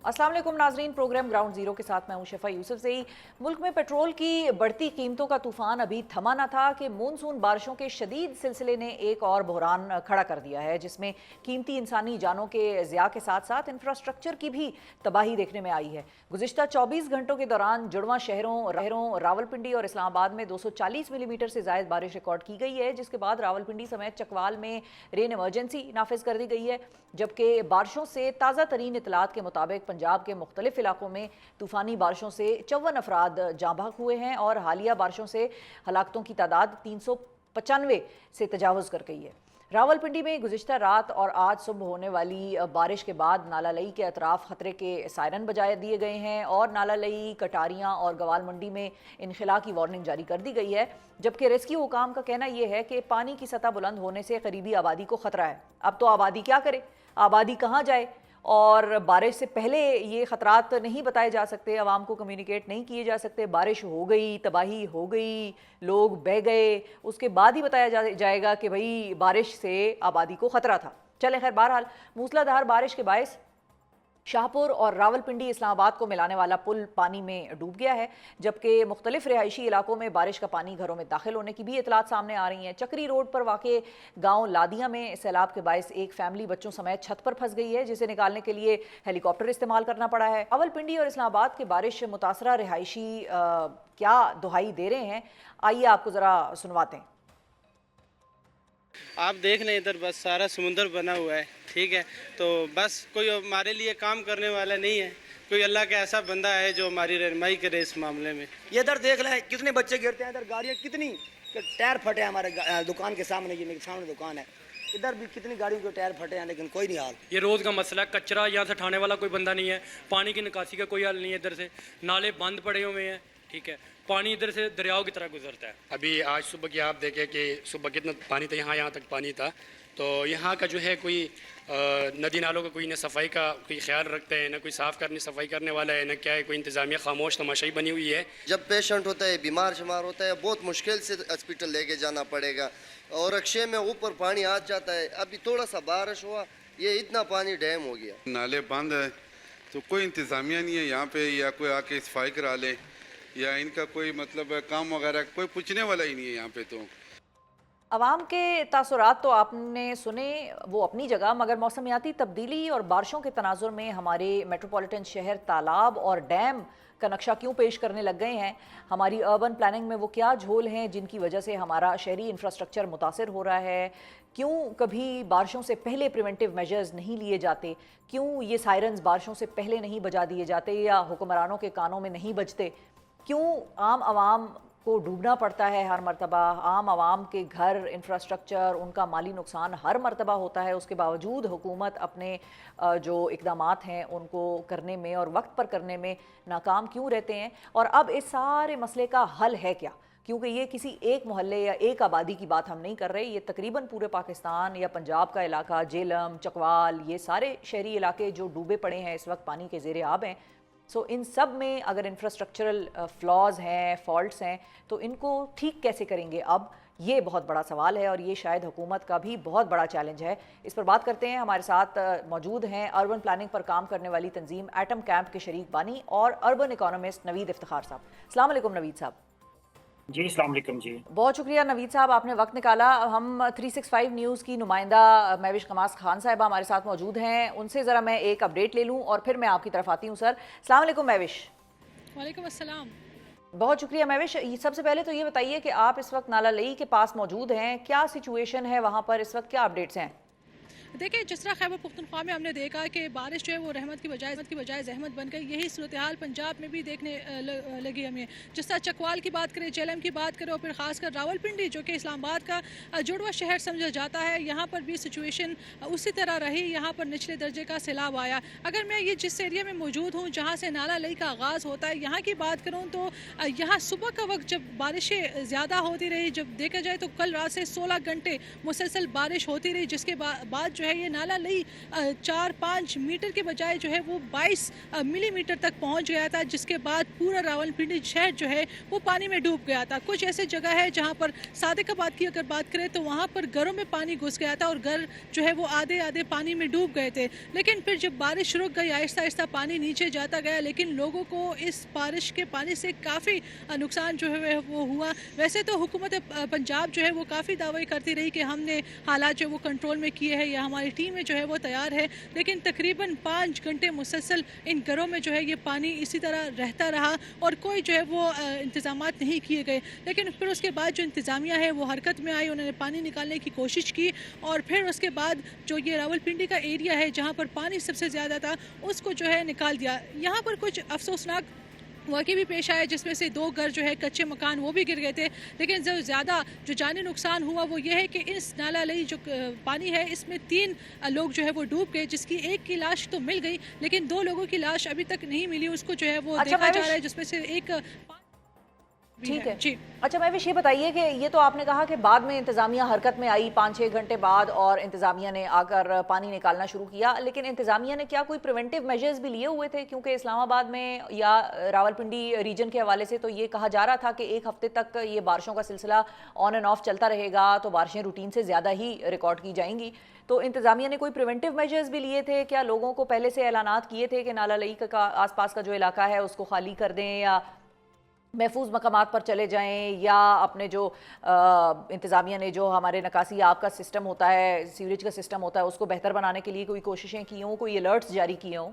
अस्सलाम वालेकुम नाजरीन, प्रोग्राम ग्राउंड जीरो के साथ मैं हूं शफा यूसुफ से ही। मुल्क में पेट्रोल की बढ़ती कीमतों का तूफान अभी थमा न था कि मानसून बारिशों के शदीद सिलसिले ने एक और बहरान खड़ा कर दिया है, जिसमें कीमती इंसानी जानों के ज़िया के साथ साथ इंफ्रास्ट्रक्चर की भी तबाही देखने में आई है। गुज़िश्ता 24 घंटों के दौरान जुड़वा शहरों रावलपिंडी और इस्लामाबाद में 240 मिलीमीटर से ज़ायद बारिश रिकॉर्ड की गई है, जिसके बाद रावलपिंडी समेत चकवाल में रेन इमरजेंसी नाफिज कर दी गई है। जबकि बारिशों से ताज़ा तरीन इतलात के मुताबिक पंजाब के मुख्तलिफ इलाकों में तूफ़ानी बारिशों से 54 अफराद जाँ बहक हुए हैं और हालिया बारिशों से हलाकतों की तादाद 395 से तजावज़ कर गई है। रावलपिंडी में गुज़िश्ता रात और आज सुबह होने वाली बारिश के बाद नाला लई के अतराफ खतरे के सायरन बजाए दिए गए हैं और नाला लई, कटारियाँ और गवाल मंडी में इनखला की वार्निंग जारी कर दी गई है। जबकि रेस्क्यू हुकाम का कहना यह है कि पानी की सतह बुलंद होने से करीबी आबादी को ख़तरा है। अब तो आबादी क्या करे, आबादी कहाँ जाए, और बारिश से पहले ये ख़तरात नहीं बताए जा सकते, आवाम को कम्युनिकेट नहीं किए जा सकते। बारिश हो गई, तबाही हो गई, लोग बह गए, उसके बाद ही बताया जाएगा कि भाई बारिश से आबादी को ख़तरा था। चले खैर, बहरहाल मूसलाधार बारिश के बायस शाहपुर और रावलपिंडी इस्लामाबाद को मिलाने वाला पुल पानी में डूब गया है, जबकि मुख्तलिफ रिहायशी इलाकों में बारिश का पानी घरों में दाखिल होने की भी इतलात सामने आ रही हैं। चक्री रोड पर वाक़े गांव लादिया में सैलाब के बायस एक फैमिली बच्चों समेत छत पर फंस गई है, जिसे निकालने के लिए हेलीकॉप्टर इस्तेमाल करना पड़ा है। रावलपिंडी और इस्लामाबाद के बारिश मुतासरा रिहायशी क्या दुहाई दे रहे हैं, आइए आपको ज़रा सुनवाते हैं। आप देख लें, इधर बस सारा समुंदर बना हुआ है, ठीक है। तो बस कोई हमारे लिए काम करने वाला नहीं है, कोई अल्लाह का ऐसा बंदा है जो हमारी रहनुमाई करे इस मामले में। ये इधर देख लें कितने बच्चे गिरते हैं, इधर गाड़ियाँ कितनी टायर फटे हैं हमारे दुकान के सामने, ये मेरे सामने दुकान है, इधर भी कितनी गाड़ियों के टायर फटे हैं, लेकिन कोई नहीं हाल। ये रोज़ का मसला है, कचरा यहाँ से उठाने वाला कोई बंदा नहीं है, पानी की निकासी का कोई हल नहीं है, इधर से नाले बंद पड़े हुए हैं, ठीक है। पानी इधर से दरियाओं की तरह गुजरता है। अभी आज सुबह की आप देखें कि सुबह कितना पानी था, यहाँ तक पानी था। तो यहाँ का जो है कोई नदी नालों का कोई न सफाई का कोई ख्याल रखते हैं, न कोई साफ़ करने सफाई करने वाला है, न क्या है, कोई इंतज़ामिया खामोश तमाशाई बनी हुई है। जब पेशेंट होता है, बीमार शुमार होता है, बहुत मुश्किल से हॉस्पिटल लेके जाना पड़ेगा और अक्षय में ऊपर पानी आ जाता है। अभी थोड़ा सा बारिश हुआ, ये इतना पानी डैम हो गया। नाले बंद है तो कोई इंतज़ामिया नहीं है यहाँ पे, या कोई आके सफाई करा ले, या इनका कोई मतलब काम वगैरह कोई पूछने वाला ही नहीं है यहाँ पे। तो अवाम के तासुरात तो आपने सुने, वो अपनी जगह, मगर मौसमियाती तब्दीली और बारिशों के तनाजुर में हमारे मेट्रोपॉलिटन शहर तालाब और डैम का नक्शा क्यों पेश करने लग गए हैं। हमारी अर्बन प्लानिंग में वो क्या झोल हैं जिनकी वजह से हमारा शहरी इंफ्रास्ट्रक्चर मुतासर हो रहा है। क्यों कभी बारिशों से पहले प्रिवेंटिव मेजर्स नहीं लिए जाते, क्यों ये सायरन्स बारिशों से पहले नहीं बजा दिए जाते या हुक्मरानों के कानों में नहीं बजते, क्यों आम आवाम को डूबना पड़ता है हर मरतबा, आम आवाम के घर, इंफ्रास्ट्रक्चर, उनका माली नुकसान हर मरतबा होता है। उसके बावजूद हुकूमत अपने जो इक़दामात हैं उनको करने में और वक्त पर करने में नाकाम क्यों रहते हैं। और अब इस सारे मसले का हल है क्या, क्योंकि ये किसी एक मोहल्ले या एक आबादी की बात हम नहीं कर रहे, ये तकरीबन पूरे पाकिस्तान या पंजाब का इलाका, जेलम, चकवाल, ये सारे शहरी इलाके जो डूबे पड़े हैं इस वक्त पानी के ज़ेरे आब हैं। सो इन सब में अगर इंफ्रास्ट्रक्चरल फ्लॉज हैं, फॉल्ट्स हैं, तो इनको ठीक कैसे करेंगे, अब ये बहुत बड़ा सवाल है और ये शायद हुकूमत का भी बहुत बड़ा चैलेंज है। इस पर बात करते हैं, हमारे साथ मौजूद हैं अर्बन प्लानिंग पर काम करने वाली तंजीम एटम कैंप के शरीक बानी और अर्बन इकोनॉमिस्ट नवीद इफ्तिखार साहब। अस्सलाम वालेकुम नवीद साहब। जी अस्सलाम वालेकुम जी। बहुत शुक्रिया नवीद साहब, आपने वक्त निकाला। हम 365 न्यूज़ की नुमाइंदा महविश कमास खान साहिबा हमारे साथ मौजूद हैं, उनसे ज़रा मैं एक अपडेट ले लूँ और फिर मैं आपकी तरफ आती हूँ। सर अस्सलाम वालेकुम महविश। वालेकुम अस्सलाम। बहुत शुक्रिया महविश। सबसे पहले तो ये बताइए कि आप इस वक्त नाला लई के पास मौजूद हैं, क्या सिचुएशन है वहाँ पर इस वक्त, क्या अपडेट्स हैं? देखिए, जिस तरह खैबर पुख्तनख्वा में हमने देखा कि बारिश जो है वो रहमत की बजाय जहमत बन गई, यही सूरत हाल पंजाब में भी देखने लगी हमें। जिस तरह चकवाल की बात करें, जेलम की बात करें और फिर खासकर रावलपिंडी जो कि इस्लामाबाद का जुड़वा शहर समझा जाता है, यहाँ पर भी सिचुएशन उसी तरह रही। यहाँ पर निचले दर्जे का सैलाब आया। अगर मैं ये जिस एरिया में मौजूद हूँ जहाँ से नाला लई का आगाज़ होता है, यहाँ की बात करूँ तो यहाँ सुबह का वक्त जब बारिशें ज़्यादा होती रही, जब देखा जाए तो कल रात से 16 घंटे मुसलसल बारिश होती रही, जिसके बाद जो जो है ये नाला लई 4-5 मीटर के बजाय जो है वो 22 मिलीमीटर तक पहुंच गया था, जिसके बाद पूरा रावलपिंडी शहर जो है वो पानी में डूब गया था। कुछ ऐसे जगह है जहां पर सादिकाबाद की अगर बात करें तो वहां पर घरों में पानी घुस गया था और घर जो है वो आधे आधे पानी में डूब गए थे। लेकिन फिर जब बारिश रुक गई, आहिस्ता आहिस्ता पानी नीचे जाता गया, लेकिन लोगों को इस बारिश के पानी से काफ़ी नुकसान जो है वो हुआ। वैसे तो हुकूमत पंजाब जो है वो काफ़ी दावे करती रही कि हमने हालात जो वो कंट्रोल में किए हैं या हमारी टीमें जो है वो तैयार है, लेकिन तकरीबन 5 घंटे मुसलसल इन घरों में जो है ये पानी इसी तरह रहता रहा और कोई जो है वो इंतजाम नहीं किए गए। लेकिन फिर उसके बाद जो इंतज़ामिया है वो हरकत में आई, उन्होंने पानी निकालने की कोशिश की और फिर उसके बाद जो ये रावलपिंडी का एरिया है जहाँ पर पानी सबसे ज़्यादा था उसको जो है निकाल दिया। यहाँ पर कुछ अफसोसनाक वाक़ई भी पेश आया, जिसमें से 2 घर जो है कच्चे मकान वो भी गिर गए थे। लेकिन जो ज़्यादा जो जानी नुकसान हुआ वो ये है कि इस नाला लई जो पानी है इसमें 3 लोग जो है वो डूब गए, जिसकी एक की लाश तो मिल गई लेकिन 2 लोगों की लाश अभी तक नहीं मिली। उसको जो है वो देखा जा रहा है, जिसमें से एक ठीक है जी। अच्छा महविश, ये बताइए कि ये तो आपने कहा कि बाद में इंतज़ामिया हरकत में आई 5-6 घंटे बाद और इंतज़ामिया ने आकर पानी निकालना शुरू किया, लेकिन इंतज़ामिया ने क्या कोई प्रिवेंटिव मेजर्स भी लिए हुए थे? क्योंकि इस्लामाबाद में या रावलपिंडी रीजन के हवाले से तो ये कहा जा रहा था कि 1 हफ्ते तक ये बारिशों का सिलसिला ऑन एंड ऑफ चलता रहेगा, तो बारिशें रूटीन से ज़्यादा ही रिकॉर्ड की जाएंगी। तो इंतज़ामिया ने कोई प्रिवेंटिव मेजर्स भी लिए थे क्या? लोगों को पहले से ऐलानात किए थे कि नाला लई का आसपास का जो इलाका है उसको खाली कर दें या महफूज मकामात पर चले जाएं, या अपने जो इंतज़ामिया ने जो हमारे नकासी आब का सिस्टम होता है, सीवरेज का सिस्टम होता है, उसको बेहतर बनाने के लिए कोई कोशिशें की हों, कोई अलर्ट्स जारी किए हों?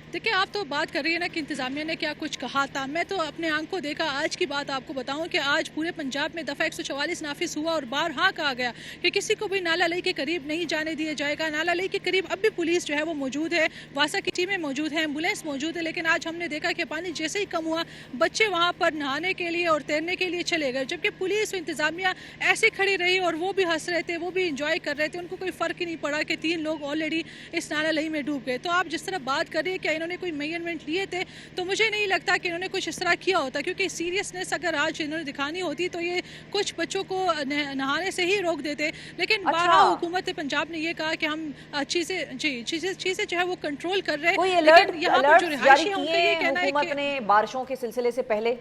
देखिए, आप तो बात कर रही है ना कि इंतज़ामिया ने क्या कुछ कहा था। मैं तो अपने आंखों देखा। आज की बात आपको बताऊं कि आज पूरे पंजाब में दफ़ा 144 नाफिज हुआ और बारहा कहा गया कि किसी को भी नाला लई के करीब नहीं जाने दिया जाएगा। नाला लई के करीब अब भी पुलिस जो है वो मौजूद है, वासा की टीमें मौजूद हैं, एम्बुलेंस मौजूद है, लेकिन आज हमने देखा कि पानी जैसे ही कम हुआ बच्चे वहाँ पर नहाने के लिए और तैरने के लिए चले गए, जबकि पुलिस और इंतज़ामिया ऐसे खड़ी रही और वो भी हंस रहे थे, वो भी इंजॉय कर रहे थे। उनको कोई फ़र्क ही नहीं पड़ा कि 3 लोग ऑलरेडी इस नाला लई में डूब गए। तो आप जिस तरह बात कर रही है कि इन्होंने कोई मेजरमेंट लिए थे, तो मुझे नहीं लगता कि इन्होंने कुछ इस तरह किया होता, क्योंकि सीरियसनेस अगर आज इन्होंने दिखानी होती तो ये कुछ बच्चों को नहाने से ही रोक देते। लेकिन बारहा हुकूमत पंजाब ने ये कहा कि हम चीज़ें जो है वो कंट्रोल कर रहे हैं। कोई अलर्ट यहाँ पर जो जारी रिहायशी है उनका किए ये कहना है हुकूमत कि ने बारिशों के सिलसिले से पहले,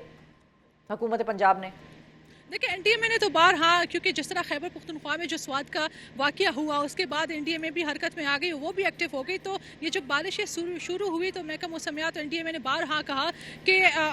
हुकूमत पंजाब ने? देखिए, एनडीएमए ने तो बारहा, क्योंकि जिस तरह खैबर पख्तूनख्वा में जो स्वाद का वाकया हुआ उसके बाद एनडीएमए भी हरकत में आ गई, वो भी एक्टिव हो गई। तो ये जब बारिशें शुरू हुई तो महकमा मौसमियात एनडीएमए ने बारहा कहा कि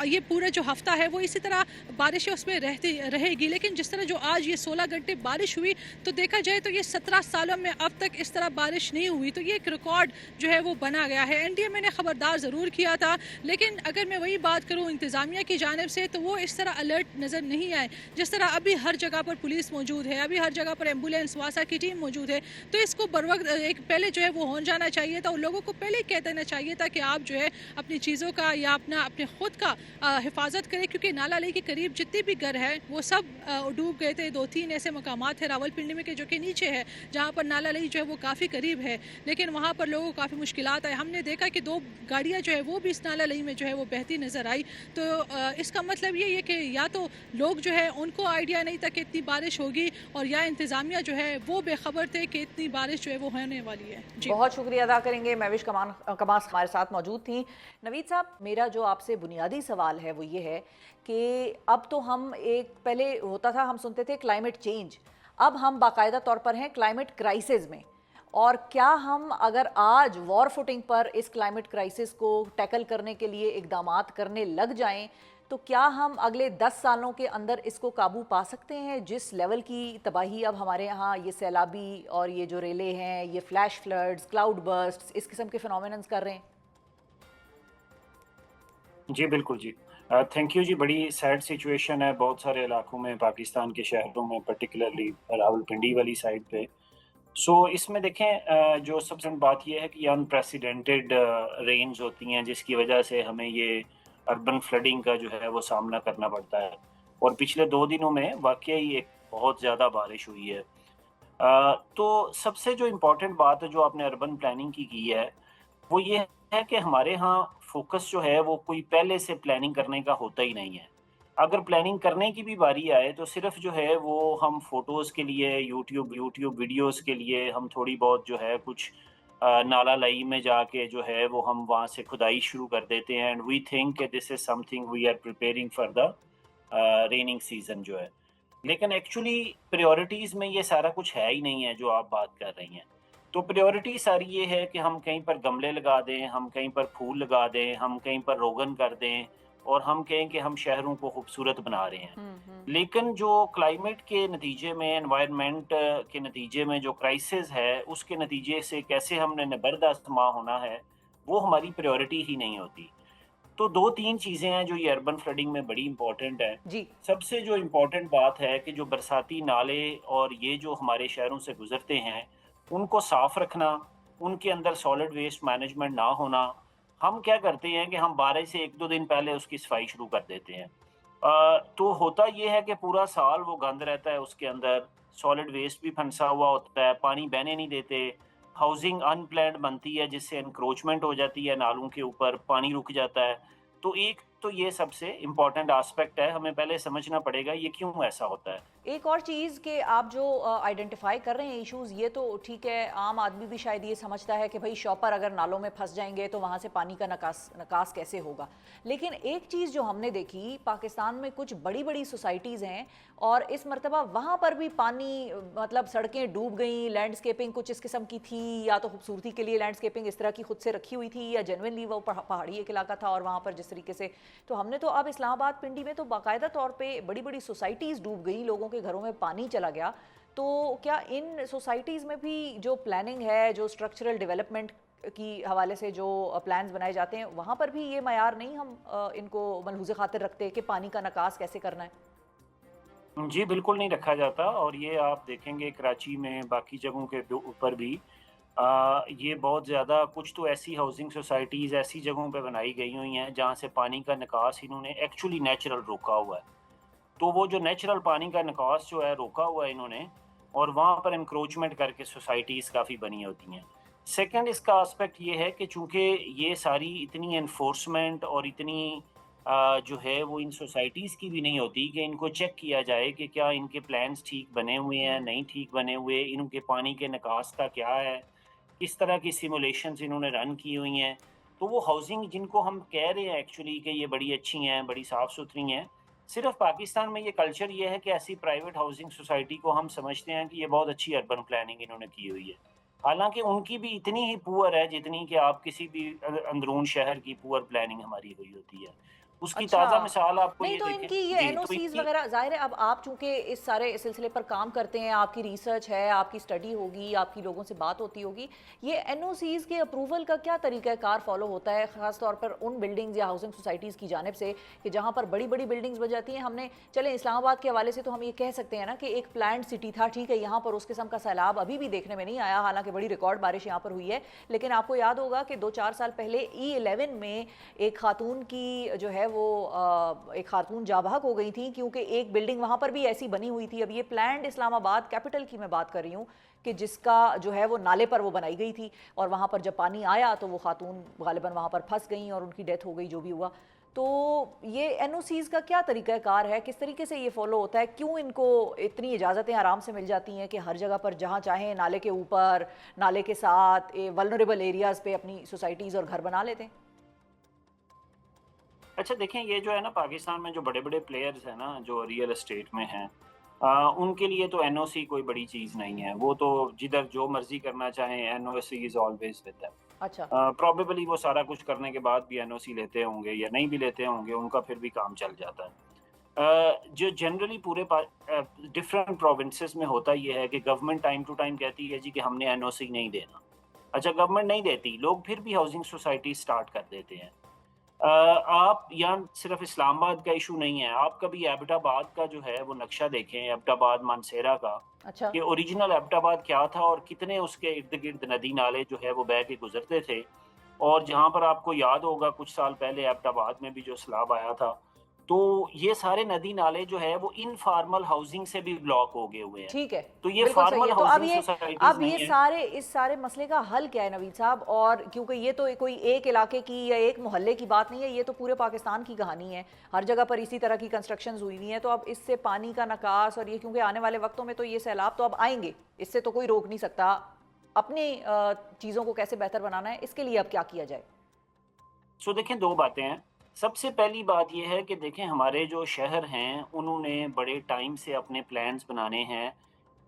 ये पूरा जो हफ्ता है वो इसी तरह बारिशें उसमें रहती रहेगी। लेकिन जिस तरह जो आज ये 16 घंटे बारिश हुई तो देखा जाए तो ये 17 सालों में अब तक इस तरह बारिश नहीं हुई, तो ये एक रिकॉर्ड जो है वो बना गया है। एनडीएमए ने खबरदार ज़रूर किया था, लेकिन अगर मैं वही बात करूँ इंतज़ामिया की जानिब से तो वो इस तरह अलर्ट नज़र नहीं आए। जिस तरह अभी हर जगह पर पुलिस मौजूद है, अभी हर जगह पर एम्बुलेंस वासा की टीम मौजूद है, तो इसको बर वक्त एक पहले जो है वो हो जाना चाहिए था और लोगों को पहले ही कह देना चाहिए था कि आप जो है अपनी चीज़ों का या अपने खुद का हिफाजत करें, क्योंकि नाला लई के करीब जितने भी घर हैं वो सब डूब गए थे। 2-3 ऐसे मकामात हैं रावलपिंडी में के जो कि नीचे है, जहाँ पर नाला लई जो है वो काफ़ी करीब है, लेकिन वहाँ पर लोगों को काफ़ी मुश्किलात आए। हमने देखा कि 2 गाड़ियाँ जो है वो भी इस नाला लई में जो है वो बहती नज़र आई। तो इसका मतलब ये है कि या तो लोग जो है उनको आइडिया नहीं था कि इतनी बारिश होगी, और या इंतज़ामिया जो है वो बेखबर थे कि इतनी बारिश जो है वो होने वाली है। जी, बहुत शुक्रिया अदा करेंगे। महविश कमास हमारे साथ मौजूद थी। नवीद साहब, मेरा जो आपसे बुनियादी सवाल है वो ये है कि अब तो हम पहले होता था, हम सुनते थे क्लाइमेट चेंज, अब हम बाकायदा तौर पर हैं क्लाइमेट क्राइसिस में। और क्या हम अगर आज वॉर फुटिंग पर इस क्लाइमेट क्राइसिस को टैकल करने के लिए इकदामात करने लग जाएं, तो क्या हम अगले 10 सालों के अंदर इसको काबू पा सकते हैं? जिस लेवल की तबाही अब हमारे यहाँ ये सैलाबी और ये जो रेले हैं, ये फ्लैश फ्लड्स, क्लाउड बर्स्ट्स, इस किस्म के फिनोमेनन्स कर रहे हैं। जी बिल्कुल जी, थैंक यू जी। बड़ी सैड सिचुएशन है बहुत सारे इलाकों में, पाकिस्तान के शहरों में, पर्टिकुलरली रावलपिंडी वाली साइड पे। इसमें देखें, जो सबसे बात यह है कि अनप्रेसिडेंटेड रेन्स होती हैं, जिसकी वजह से हमें ये अर्बन फ्लडिंग का जो है वो सामना करना पड़ता है। और पिछले 2 दिनों में वाकई एक बहुत ज़्यादा बारिश हुई है। तो सबसे जो इम्पोर्टेंट बात है जो आपने अर्बन प्लानिंग की है वो ये है कि हमारे यहाँ फोकस जो है वो कोई पहले से प्लानिंग करने का होता ही नहीं है। अगर प्लानिंग करने की भी बारी आए तो सिर्फ जो है वो हम फोटोज़ के लिए यूट्यूब वीडियोज़ के लिए हम थोड़ी बहुत जो है कुछ नाला लई में जाके जो है वो हम वहाँ से खुदाई शुरू कर देते हैं, and we think this is something we are preparing for the raining season जो है। लेकिन एक्चुअली प्रायोरिटीज़ में ये सारा कुछ है ही नहीं है जो आप बात कर रही हैं। तो प्रायोरिटी सारी ये है कि हम कहीं पर गमले लगा दें, हम कहीं पर फूल लगा दें, हम कहीं पर रोगन कर दें और हम कहें कि हम शहरों को खूबसूरत बना रहे हैं। लेकिन जो क्लाइमेट के नतीजे में, एनवायरनमेंट के नतीजे में जो क्राइसिस है, उसके नतीजे से कैसे हमने निबर्दाश्त होना है, वो हमारी प्रायोरिटी ही नहीं होती। तो 2-3 चीज़ें हैं जो ये अर्बन फ्लडिंग में बड़ी इम्पोर्टेंट हैं। जी। सबसे जो इम्पोर्टेंट बात है कि जो बरसाती नाले और ये जो हमारे शहरों से गुज़रते हैं, उनको साफ़ रखना, उनके अंदर सॉलिड वेस्ट मैनेजमेंट ना होना। हम क्या करते हैं कि हम बारिश से 1-2 दिन पहले उसकी सफाई शुरू कर देते हैं। तो होता ये है कि पूरा साल वो गंद रहता है, उसके अंदर सॉलिड वेस्ट भी फंसा हुआ होता है, पानी बहने नहीं देते, हाउसिंग अनप्लैन्ड बनती है जिससे एनक्रोचमेंट हो जाती है नालों के ऊपर, पानी रुक जाता है। तो एक तो ये सबसे इम्पोर्टेंट एस्पेक्ट है, हमें पहले समझना पड़ेगा ये क्यों ऐसा होता है। एक और चीज़ कि आप जो आइडेंटिफाई कर रहे हैं इश्यूज़, ये तो ठीक है, आम आदमी भी शायद ये समझता है कि भाई शॉपर अगर नालों में फंस जाएंगे तो वहाँ से पानी का निकास कैसे होगा। लेकिन एक चीज़ जो हमने देखी, पाकिस्तान में कुछ बड़ी बड़ी सोसाइटीज़ हैं और इस मरतबा वहाँ पर भी पानी, मतलब सड़कें डूब गई, लैंडस्केपिंग कुछ इस किस्म की थी, या तो खूबसूरती के लिए लैंडस्केपिंग इस तरह की खुद से रखी हुई थी, या जेन्युइनली वो पहाड़ी एक इलाका था और वहाँ पर जिस तरीके से, तो हमने तो अब इस्लामाबाद पिंडी में तो बाकायदा तौर पे बड़ी बड़ी सोसाइटीज़ डूब गई, लोगों के घरों में पानी चला गया। तो क्या इन सोसाइटीज़ में भी जो प्लानिंग है, जो स्ट्रक्चरल डेवलपमेंट की हवाले से जो प्लान्स बनाए जाते हैं, वहाँ पर भी ये मयार नहीं हम इनको मलहूज़े खातिर रखते कि पानी का निकास कैसे करना है? जी, बिल्कुल नहीं रखा जाता, और ये आप देखेंगे कराची में, बाकी जगहों के ऊपर भी ये बहुत ज़्यादा, कुछ तो ऐसी हाउसिंग सोसाइटीज़ ऐसी जगहों पे बनाई गई हुई हैं जहाँ से पानी का निकास इन्होंने एक्चुअली नेचुरल रोका हुआ है। तो वो जो नेचुरल पानी का निकास जो है रोका हुआ है इन्होंने, और वहाँ पर इंक्रोचमेंट करके सोसाइटीज़ काफ़ी बनी होती हैं। सेकंड इसका एस्पेक्ट ये है कि चूँकि ये सारी इतनी एनफोर्समेंट और इतनी जो है वो इन सोसाइटीज़ की भी नहीं होती कि इनको चेक किया जाए कि क्या इनके प्लान्स ठीक बने हुए हैं, नहीं ठीक बने हुए, इनके पानी के निकास का क्या है, किस तरह की सिमुलेशंस इन्होंने रन की हुई हैं। तो वो हाउसिंग जिनको हम कह रहे हैं एक्चुअली कि ये बड़ी अच्छी हैं, बड़ी साफ़ सुथरी हैं, सिर्फ पाकिस्तान में ये कल्चर ये है कि ऐसी प्राइवेट हाउसिंग सोसाइटी को हम समझते हैं कि ये बहुत अच्छी अर्बन प्लानिंग इन्होंने की हुई है। हालांकि उनकी भी इतनी ही पुअर है जितनी कि आप किसी भी अंदरून शहर की पुअर प्लानिंग हमारी हुई होती है। उसकी अच्छा। ताज़ा मिसाल आपको नहीं ये तो देखें इनकी ये जी, तो एनओसीज इनकी वगैरह, जाहिर है अब आप चूंकि इस सारे सिलसिले पर काम करते हैं, आपकी रिसर्च है, आपकी स्टडी होगी, आपकी लोगों से बात होती होगी, ये एनओसीज के अप्रूवल का क्या तरीक़ाकार फॉलो होता है, ख़ास तौर पर उन बिल्डिंग्स या हाउसिंग सोसाइटीज़ की जानिब से कि जहाँ पर बड़ी बड़ी बिल्डिंग्स बन जाती हैं। हमने चले इस्लामाबाद के हवाले से तो हम ये कह सकते हैं ना कि एक प्लान्ड सिटी था, ठीक है, यहाँ पर उस किस्म का सैलाब अभी भी देखने में नहीं आया, हालांकि बड़ी रिकॉर्ड बारिश यहाँ पर हुई है। लेकिन आपको याद होगा कि 2-4 साल पहले E11 में एक खातून की जो है वो एक खातून जाबाक हो गई थी, क्योंकि एक बिल्डिंग वहाँ पर भी ऐसी बनी हुई थी। अब ये प्लान्ड इस्लामाबाद कैपिटल की मैं बात कर रही हूँ कि जिसका जो है वो नाले पर वो बनाई गई थी, और वहाँ पर जब पानी आया तो वो खातून गालिबन वहाँ पर फंस गई और उनकी डेथ हो गई, जो भी हुआ। तो ये एनओसीज का क्या तरीक़ाकार है, किस तरीके से ये फॉलो होता है, क्यों इनको इतनी इजाज़तें आराम से मिल जाती हैं कि हर जगह पर जहाँ चाहें नाले के ऊपर, नाले के साथ, वल्नरेबल एरियाज़ पे अपनी सोसाइटीज़ और घर बना लेते हैं? अच्छा देखें, ये जो है ना पाकिस्तान में जो बड़े बड़े प्लेयर्स हैं ना जो रियल एस्टेट में हैं, उनके लिए तो एनओसी कोई बड़ी चीज़ नहीं है। वो तो जिधर जो मर्जी करना चाहें, NOC is always with them. अच्छा। प्रॉबेबली वो सारा कुछ करने के बाद भी एनओसी लेते होंगे या नहीं भी लेते होंगे, उनका फिर भी काम चल जाता है। जो जनरली पूरे डिफरेंट प्रोविंसेस में होता ये है कि गवर्नमेंट टाइम टू टाइम कहती है जी कि हमने एनओसी नहीं देना। अच्छा, गवर्नमेंट नहीं देती, लोग फिर भी हाउसिंग सोसाइटी स्टार्ट कर देते हैं। आप यहाँ सिर्फ इस्लामाबाद का इशू नहीं है, आप कभी एबटाबाद का जो है वो नक्शा देखें, एबटाबाद मानसेरा का, अच्छा। कि ओरिजिनल एबटाबाद क्या था और कितने उसके इर्द गिर्द नदी नाले जो है वो बह के गुजरते थे। और जहाँ पर आपको याद होगा कुछ साल पहले एबटाबाद में भी जो सैलाब आया था, तो ये सारे नदी नाले जो है वो इनफॉर्मल हाउसिंग से भी ब्लॉक हो गए हुए हैं। ठीक है, तो ये बिल्कुल सही फॉर्मल है। तो अब हाउसिंग ये सोसाइटीज नहीं है। इस सारे मसले का हल क्या है नवीद साहब? और क्योंकि ये तो कोई एक इलाके की या एक मोहल्ले की बात नहीं है, ये तो पूरे पाकिस्तान की कहानी है, हर जगह पर इसी तरह की कंस्ट्रक्शंस हुई हुई हैं। तो अब इससे पानी का निकास और ये, क्योंकि आने वाले वक्तों में तो ये सैलाब तो अब आएंगे, इससे तो कोई रोक नहीं सकता, अपनी चीज़ों को कैसे बेहतर बनाना है इसके लिए अब क्या किया जाए? सो देखें, दो बातें हैं। सबसे पहली बात यह है कि देखें, हमारे जो शहर हैं उन्होंने बड़े टाइम से अपने प्लान्स बनाने हैं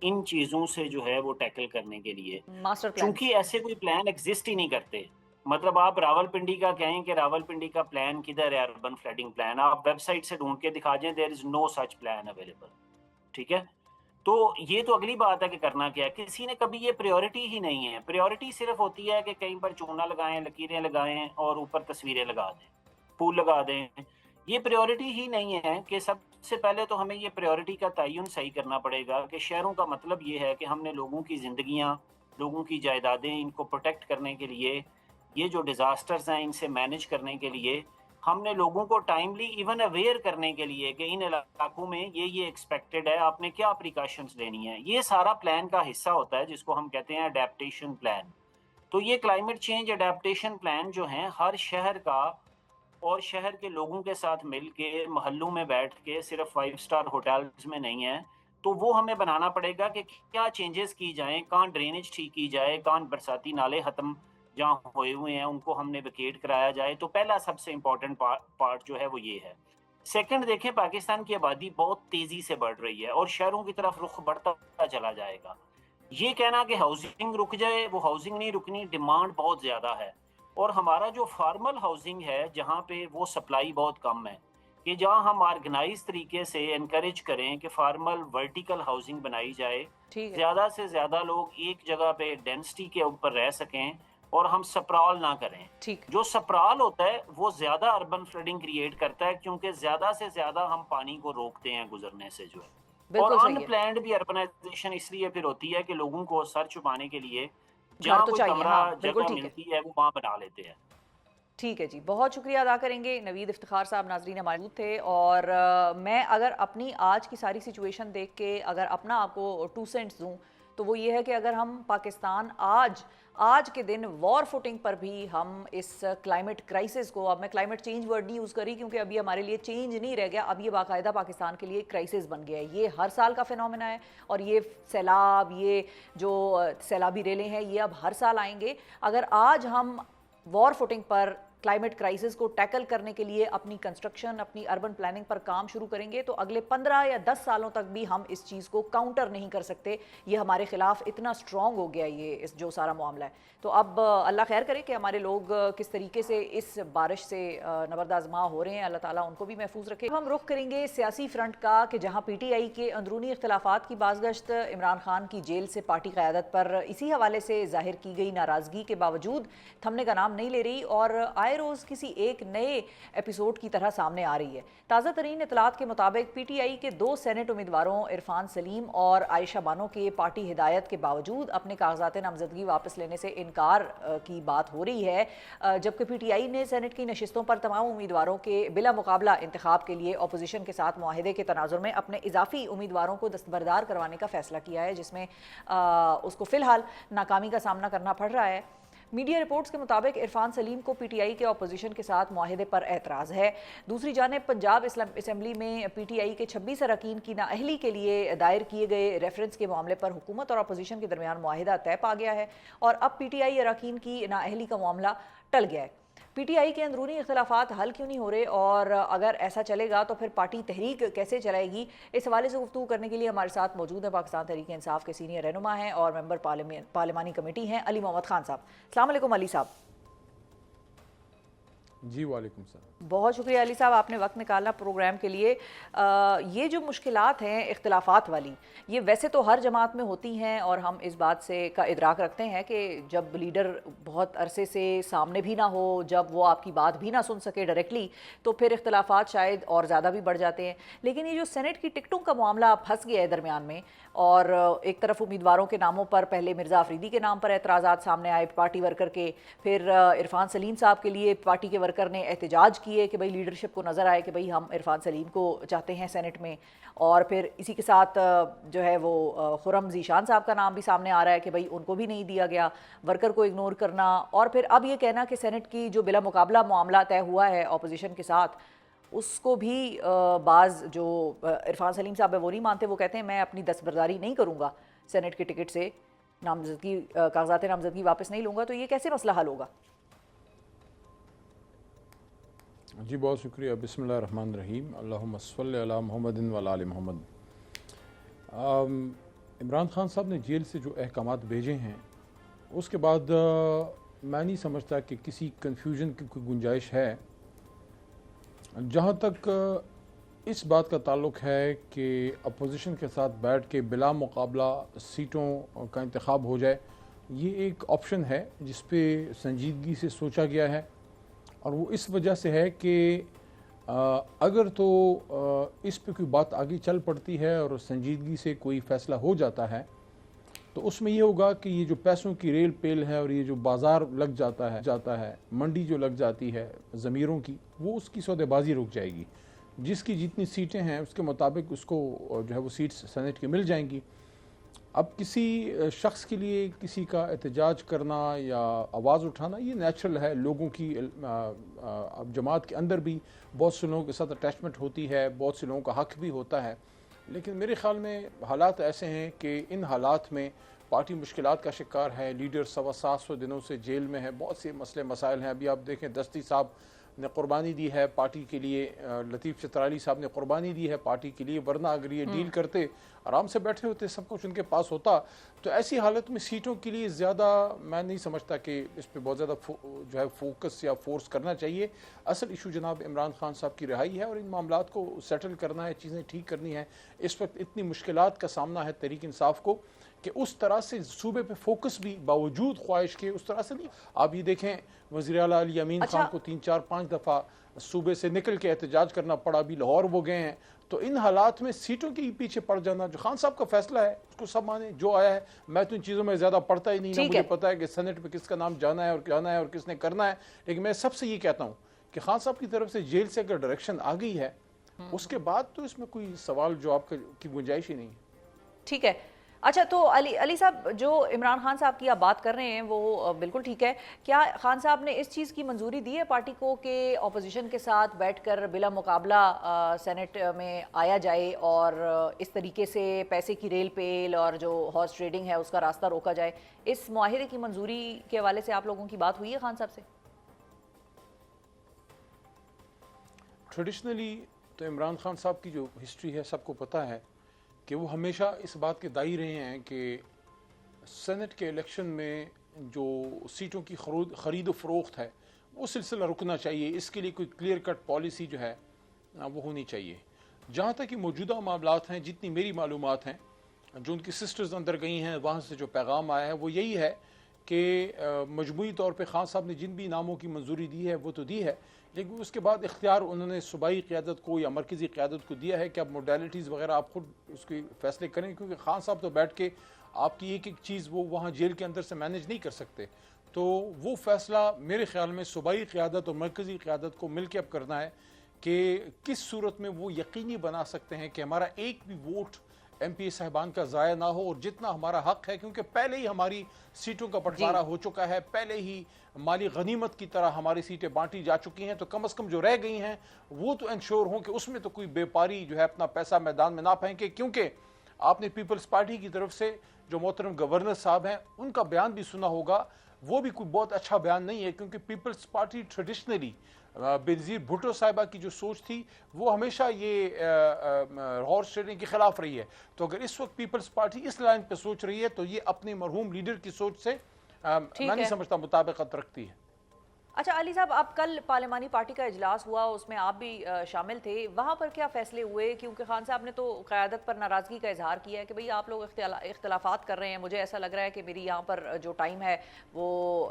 इन चीज़ों से जो है वो टैकल करने के लिए, मास्टर प्लान। क्योंकि ऐसे कोई प्लान एग्जिस्ट ही नहीं करते। मतलब आप रावलपिंडी का कहें कि रावलपिंडी का प्लान किधर है, अर्बन फ्लडिंग प्लान, आप वेबसाइट से ढूंढ के दिखा दें, there is no such plan available. ठीक है, तो ये तो अगली बात है कि करना क्या है। किसी ने कभी ये प्रायोरिटी ही नहीं है। प्रायोरिटी सिर्फ होती है कि कहीं पर चूना लगाएं, लकीरें लगाएं और ऊपर तस्वीरें लगा दें, फूल लगा दें। ये प्रायोरिटी ही नहीं है कि सबसे पहले तो हमें ये प्रायोरिटी का तयन सही करना पड़ेगा कि शहरों का मतलब ये है कि हमने लोगों की ज़िंदगियां, लोगों की जायदादें, इनको प्रोटेक्ट करने के लिए, ये जो डिज़ास्टर्स हैं इनसे मैनेज करने के लिए, हमने लोगों को टाइमली इवन अवेयर करने के लिए कि इन इलाकों में ये एक्सपेक्टेड है, आपने क्या प्रिकॉशंस लेनी है, ये सारा प्लान का हिस्सा होता है जिसको हम कहते हैं अडेप्टेशन प्लान। तो ये क्लाइमेट चेंज अडेप्टेशन प्लान जो हैं हर शहर का और शहर के लोगों के साथ मिल के मोहल्लों में बैठ के, सिर्फ 5 स्टार होटल्स में नहीं है, तो वो हमें बनाना पड़ेगा कि क्या चेंजेस की जाएं, कहाँ ड्रेनेज ठीक की जाए, कहाँ बरसाती नाले ख़त्म जहाँ हुए हुए हैं उनको हमने वेकेट कराया जाए। तो पहला सबसे इम्पोर्टेंट पार्ट जो है वो ये है। सेकंड, देखें, पाकिस्तान की आबादी बहुत तेज़ी से बढ़ रही है और शहरों की तरफ रुख बढ़ता चला जाएगा। ये कहना कि हाउसिंग रुक जाए, वो हाउसिंग नहीं रुकनी, डिमांड बहुत ज़्यादा है। और हमारा जो फार्मल हाउसिंग है जहाँ पे वो सप्लाई बहुत कम है, कि जहाँ हम ऑर्गेनाइज तरीके से इनकरेज करें कि फार्मल वर्टिकल हाउसिंग बनाई जाए, ज़्यादा से ज़्यादा लोग एक जगह पे डेंसिटी के ऊपर रह सकें और हम सप्राल ना करें। ठीक। जो सप्राल होता है वो ज़्यादा अर्बन फ्लडिंग क्रिएट करता है, क्योंकि ज़्यादा से ज़्यादा हम पानी को रोकते हैं गुजरने से जो है। और अनप्लैन्ड भी अर्बनाइजेशन इसलिए फिर होती है कि लोगों को सर छुपाने के लिए जहाँ कोई कमरा जगह मिलती है वो वहाँ बना लेते हैं। ठीक है जी, बहुत शुक्रिया अदा करेंगे। नवीद इफ्तिखार साहब नाजरीन हमारे मौजूद थे। और मैं अगर अपनी आज की सारी सिचुएशन देख के अगर अपना आपको 2 सेंट्स दूँ तो वो ये है कि अगर हम पाकिस्तान आज के दिन वॉर फुटिंग पर भी हम इस क्लाइमेट क्राइसिस को, अब मैं क्लाइमेट चेंज वर्ड नहीं यूज़ करी क्योंकि अभी हमारे लिए चेंज नहीं रह गया, अब ये बाकायदा पाकिस्तान के लिए क्राइसिस बन गया है। ये हर साल का फिनोमेना है और ये सैलाब, ये जो सैलाबी रेलें हैं, ये अब हर साल आएंगे। अगर आज हम वॉर फुटिंग पर क्लाइमेट क्राइसिस को टैकल करने के लिए अपनी कंस्ट्रक्शन, अपनी अर्बन प्लानिंग पर काम शुरू करेंगे तो अगले 15 या 10 सालों तक भी हम इस चीज़ को काउंटर नहीं कर सकते। ये हमारे खिलाफ इतना स्ट्रॉन्ग हो गया ये इस जो सारा मामला है। तो अब अल्लाह खैर करे कि हमारे लोग किस तरीके से इस बारिश से नबरदाज़मा हो रहे हैं, अल्लाह ताला उनको भी महफूज रखे। हम रुख करेंगे सियासी फ्रंट का कि जहाँ PTI के अंदरूनी इख्तलाफात की बाज़गश्त इमरान खान की जेल से पार्टी क़यादत पर इसी हवाले से जाहिर की गई नाराज़गी के बावजूद थमने का नाम नहीं ले रही और आए रोज़ किसी एक नए एपिसोड की तरह सामने आ रही है। ताज़ा तरीन इतलात के मुताबिक PTI के 2 सेनेट उम्मीदवारों इरफान सलीम और आयशा बानो के पार्टी हिदायत के बावजूद अपने कागजात नामजदगी वापस लेने से इनकार की बात हो रही है, जबकि PTI ने सेनेट की नशिस्तों पर तमाम उम्मीदवारों के बिला मुकाबला इंतखाब के लिए अपोजिशन के साथ मुआहिदे के तनाजुर में अपने इजाफी उम्मीदवारों को दस्तबरदार करवाने का फैसला किया है, जिसमें उसको फ़िलहाल नाकामी का सामना करना पड़ रहा है। मीडिया रिपोर्ट्स के मुताबिक इरफान सलीम को PTI के अपोजिशन के साथ मुआहिदे पर एतराज़ है। दूसरी जानिब पंजाब असम्बली में PTI के 26 अरकान की नाअहली के लिए दायर किए गए रेफरेंस के मामले पर हुकूमत और अपोजिशन के दरमियान मुआहिदा तय पा गया है और अब PTI अरकान की नाअहली का मामला टल गया है। PTI के अंदरूनी इख्तलाफात हल क्यों नहीं हो रहे और अगर ऐसा चलेगा तो फिर पार्टी तहरीक कैसे चलाएगी, इस हवाले से गुफ्तगू करने के लिए हमारे साथ मौजूद है पाकिस्तान तहरीक इंसाफ के सीनियर रहनुमा हैं और मेंबर पार्लिमानी कमेटी हैं अली मोहम्मद खान साहब। अस्सलाम वालेकुम अली साहब। जी वालेकुम सलाम। बहुत शुक्रिया अली साहब, आपने वक्त निकालना प्रोग्राम के लिए। ये जो मुश्किलात हैं इख्तिलाफात वाली, ये वैसे तो हर जमात में होती हैं और हम इस बात से का इदराक रखते हैं कि जब लीडर बहुत अरसे से सामने भी ना हो, जब वो आपकी बात भी ना सुन सके डायरेक्टली, तो फिर इख्तिलाफात शायद और ज़्यादा भी बढ़ जाते हैं। लेकिन ये जो सेनेट की टिकटों का मामला फंस गया है दरमियान में और एक तरफ उम्मीदवारों के नामों पर पहले मिर्ज़ा अफरीदी के नाम पर एतराज़ात सामने आए पार्टी वर्कर के, फिर इरफान सलीम साहब के लिए पार्टी के वर्कर वर्कर ने एहतजाज किए कि भाई लीडरशिप को नज़र आए कि भाई हम इरफान सलीम को चाहते हैं सेनेट में, और फिर इसी के साथ जो है वो खुर्रम ज़ीशान साहब का नाम भी सामने आ रहा है कि भाई उनको भी नहीं दिया गया, वर्कर को इग्नोर करना, और फिर अब ये कहना कि सेनेट की जो बिला मुकाबला मामला तय हुआ है अपोजिशन के साथ उसको भी बाज़ जो इरफान सलीम साहब है वो नहीं मानते। वो कहते हैं मैं अपनी दस्तबरदारी नहीं करूँगा, सेनेट के टिकट से नामजदगी कागजात नामजदगी वापस नहीं लूँगा। तो ये कैसे मसला हल होगा? जी बहुत शुक्रिया। बिस्मिल्लाहिर्रहमानिर्रहीम, अल्लाहुम्मा सल्लि अला मुहम्मदिन व अला आलि मुहम्मद। इमरान खान साहब ने जेल से जो अहकामात भेजे हैं उसके बाद मैं नहीं समझता कि किसी कन्फ्यूजन की कोई गुंजाइश है। जहाँ तक इस बात का ताल्लुक़ है कि अपोजिशन के साथ बैठ के बिला मुकाबला सीटों का इंतखाब हो जाए, ये एक ऑप्शन है जिस पे संजीदगी से सोचा गया है, और वो इस वजह से है कि अगर तो इस पे कोई बात आगे चल पड़ती है और संजीदगी से कोई फ़ैसला हो जाता है तो उसमें ये होगा कि ये जो पैसों की रेल पेल है और ये जो बाज़ार लग जाता है मंडी जो लग जाती है ज़मीरों की, वो उसकी सौदेबाजी रुक जाएगी। जिसकी जितनी सीटें हैं उसके मुताबिक उसको जो है वो सीट्स सेनेट की मिल जाएंगी। अब किसी शख्स के लिए किसी का एहतजाज करना या आवाज़ उठाना ये नेचुरल है, लोगों की अब जमात के अंदर भी बहुत से लोगों के साथ अटैचमेंट होती है, बहुत से लोगों का हक़ भी होता है। लेकिन मेरे ख़्याल में हालात ऐसे हैं कि इन हालात में पार्टी मुश्किलात का शिकार है, लीडर 750 दिनों से जेल में है, बहुत से मसले मसाइल हैं। अभी आप देखें दस्ती साहब ने कुर्बानी दी है पार्टी के लिए, लतीफ़ चित्राली साहब ने कुर्बानी दी है पार्टी के लिए, वरना अगर ये डील करते आराम से बैठे होते, सब कुछ उनके पास होता, तो ऐसी हालत में सीटों के लिए ज़्यादा मैं नहीं समझता कि इस पर बहुत ज़्यादा जो है फोकस या फोर्स करना चाहिए। असल इशू जनाब इमरान खान साहब की रिहाई है और इन मामलात को सेटल करना है, चीज़ें ठीक करनी है। इस वक्त इतनी मुश्किलात का सामना है तहरीक इंसाफ को कि उस तरह से सूबे पे फोकस भी बावजूद ख्वाहिश के उस तरह से नहीं। आप ये देखें वज़ीर आला अली अमीन खान को 3-4-5 दफ़ा सूबे से निकल के एहतजाज करना पड़ा, अभी लाहौर वो गए हैं। तो इन हालात में सीटों के पीछे पड़ जाना, जो खान साहब का फैसला है उसको सब माने, जो आया है। मैं तो इन चीज़ों में ज़्यादा पढ़ता ही नहीं, ना मुझे पता है कि सेनेट पे किसका नाम जाना है और किसने करना है। लेकिन मैं सबसे ये कहता हूँ कि खान साहब की तरफ से जेल से अगर डायरेक्शन आ गई है उसके बाद तो इसमें कोई सवाल जवाब की गुंजाइश ही नहीं है। ठीक है। अच्छा, तो अली साहब, जो इमरान खान साहब की आप बात कर रहे हैं वो बिल्कुल ठीक है। क्या खान साहब ने इस चीज़ की मंजूरी दी है पार्टी को कि अपोजिशन के साथ बैठकर बिला मुकाबला सेनेट में आया जाए और इस तरीके से पैसे की रेल पेल और जो हॉर्स ट्रेडिंग है उसका रास्ता रोका जाए? इस मुआहिदे की मंजूरी के हवाले से आप लोगों की बात हुई है खान साहब से? ट्रेडिशनली तो इमरान खान साहब की जो हिस्ट्री है सबको पता है कि वो हमेशा इस बात के दाई रहे हैं कि सेनेट के इलेक्शन में जो सीटों की ख़रीद फ़रोख्त है वो सिलसिला रुकना चाहिए। इसके लिए कोई क्लियर कट पॉलिसी जो है वो होनी चाहिए। जहाँ तक कि मौजूदा मामलात हैं, जितनी मेरी मालूमात हैं, जो उनकी सिस्टर्स अंदर गई हैं, वहाँ से जो पैगाम आया है वो यही है कि मजमूई तौर पे खान साहब ने जिन भी नामों की मंजूरी दी है वो तो दी है, लेकिन उसके बाद इख्तियार उन्होंने सूबाई क़ियादत को या मरकज़ी क़ियादत को दिया है कि अब मोडालिटीज़ वगैरह आप खुद उसके फ़ैसले करें, क्योंकि खान साहब तो बैठ के आपकी एक एक चीज़ वो वहाँ जेल के अंदर से मैनेज नहीं कर सकते। तो वो फ़ैसला मेरे ख़्याल में सूबाई क़ियादत और मरकज़ी क़ियादत को मिल के अब करना है कि किस सूरत में वो यकीनी बना सकते हैं कि हमारा एक भी वोट MP साहिबान का ज़ाया ना हो, और जितना हमारा हक़ है, क्योंकि पहले ही हमारी सीटों का बंटवारा हो चुका है, पहले ही माली गनीमत की तरह हमारी सीटें बांटी जा चुकी हैं, तो कम अज़ कम जो रह गई हैं वो तो इंश्योर हों कि उसमें तो कोई बेपारी जो है अपना पैसा मैदान में ना फेंके। क्योंकि आपने पीपल्स पार्टी की तरफ से जो मोहतरम गवर्नर साहब हैं उनका बयान भी सुना होगा, वो भी कोई बहुत अच्छा बयान नहीं है, क्योंकि Peoples Party traditionally Benazir Bhutto साहिबा की जो सोच थी वो हमेशा ये हॉर्स ट्रेडिंग के ख़िलाफ़ रही है। तो अगर इस वक्त पीपल्स पार्टी इस लाइन पे सोच रही है तो ये अपने मरहूम लीडर की सोच से मैं नहीं समझता मुताबिकत रखती है। अच्छा अली साहब, आप कल पार्लिमानी पार्टी का इजलास हुआ, उसमें आप भी शामिल थे, वहाँ पर क्या फ़ैसले हुए? क्योंकि खान साहब ने तो क़यादत पर नाराज़गी का इजहार किया है कि भाई आप लोग इख्तलाफात कर रहे हैं, मुझे ऐसा लग रहा है कि मेरी यहाँ पर जो टाइम है वो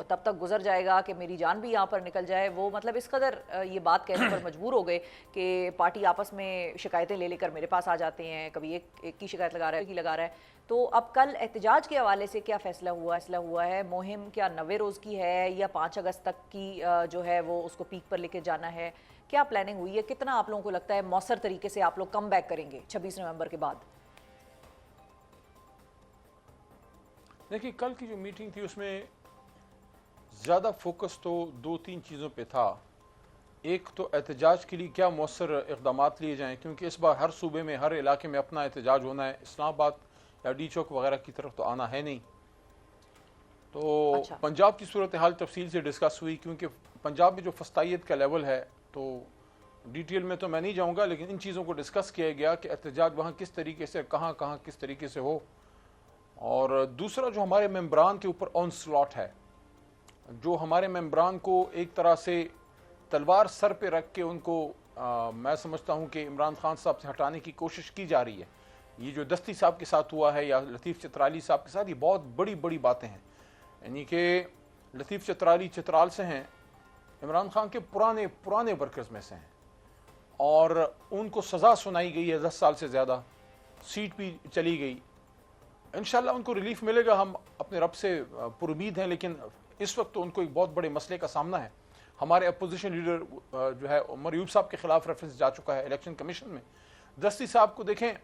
तब तक गुजर जाएगा कि मेरी जान भी यहाँ पर निकल जाए। वो मतलब इस कदर ये बात कहने पर मजबूर हो गए कि पार्टी आपस में शिकायतें ले लेकर मेरे पास आ जाते हैं, कभी एक की शिकायत लगा रहा है, तो अब कल एहतजाज के हवाले से क्या फैसला हुआ है? मुहिम क्या 90 रोज़ की है या 5 अगस्त तक की जो है वो उसको पीक पर लेके जाना है? क्या प्लानिंग हुई है? कितना आप लोगों को लगता है मौसर तरीके से आप लोग कम बैक करेंगे 26 नवंबर के बाद? देखिए, कल की जो मीटिंग थी उसमें ज़्यादा फोकस तो 2-3 चीज़ों पे था। एक तो एहतजाज के लिए क्या मौसर इक़दाम लिए जाएँ, क्योंकि इस बार हर सूबे में, हर इलाके में अपना एहतजाज होना है। इस्लामाबाद या डी चौक वगैरह की तरफ तो आना है नहीं। तो अच्छा। पंजाब की सूरत हाल तफसील से डिस्कस हुई, क्योंकि पंजाब में जो फस्तायत का लेवल है, तो डिटेल में तो मैं नहीं जाऊंगा, लेकिन इन चीज़ों को डिस्कस किया गया कि एहतजाज वहाँ किस तरीके से, कहाँ कहाँ किस तरीके से हो। और दूसरा जो हमारे मेम्बरान के ऊपर ऑन स्लॉट है, जो हमारे मेम्बरान को एक तरह से तलवार सर पे रख के उनको मैं समझता हूँ कि इमरान खान साहब से हटाने की कोशिश की जा रही है। ये जो दस्ती साहब के साथ हुआ है या लतीफ़ चित्राली साहब के साथ, ये बहुत बड़ी बड़ी बातें हैं। यानी कि लतीफ़ चित्राली चित्राल से हैं, इमरान खान के पुराने वर्कर्स में से हैं, और उनको सज़ा सुनाई गई है 10 साल से ज़्यादा, सीट भी चली गई। इंशाल्लाह उनको रिलीफ मिलेगा, हम अपने रब से पुरुमीद हैं, लेकिन इस वक्त तो उनको एक बहुत बड़े मसले का सामना है। हमारे अपोजिशन लीडर जो है उमर यूब साहब के खिलाफ रेफरेंस जा चुका है इलेक्शन कमीशन में। दस्ती साहब को देखें,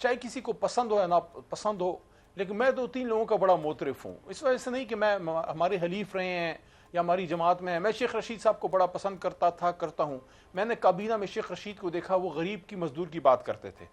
चाहे किसी को पसंद हो या ना पसंद हो, लेकिन मैं 2-3 लोगों का बड़ा मोतरफ हूँ। इस वजह से नहीं कि मैं हमारे हलीफ रहे हैं या हमारी जमात में है। मैं शेख रशीद साहब को बड़ा पसंद करता हूँ। मैंने काबीना में शेख रशीद को देखा, वो गरीब की मजदूर की बात करते थे।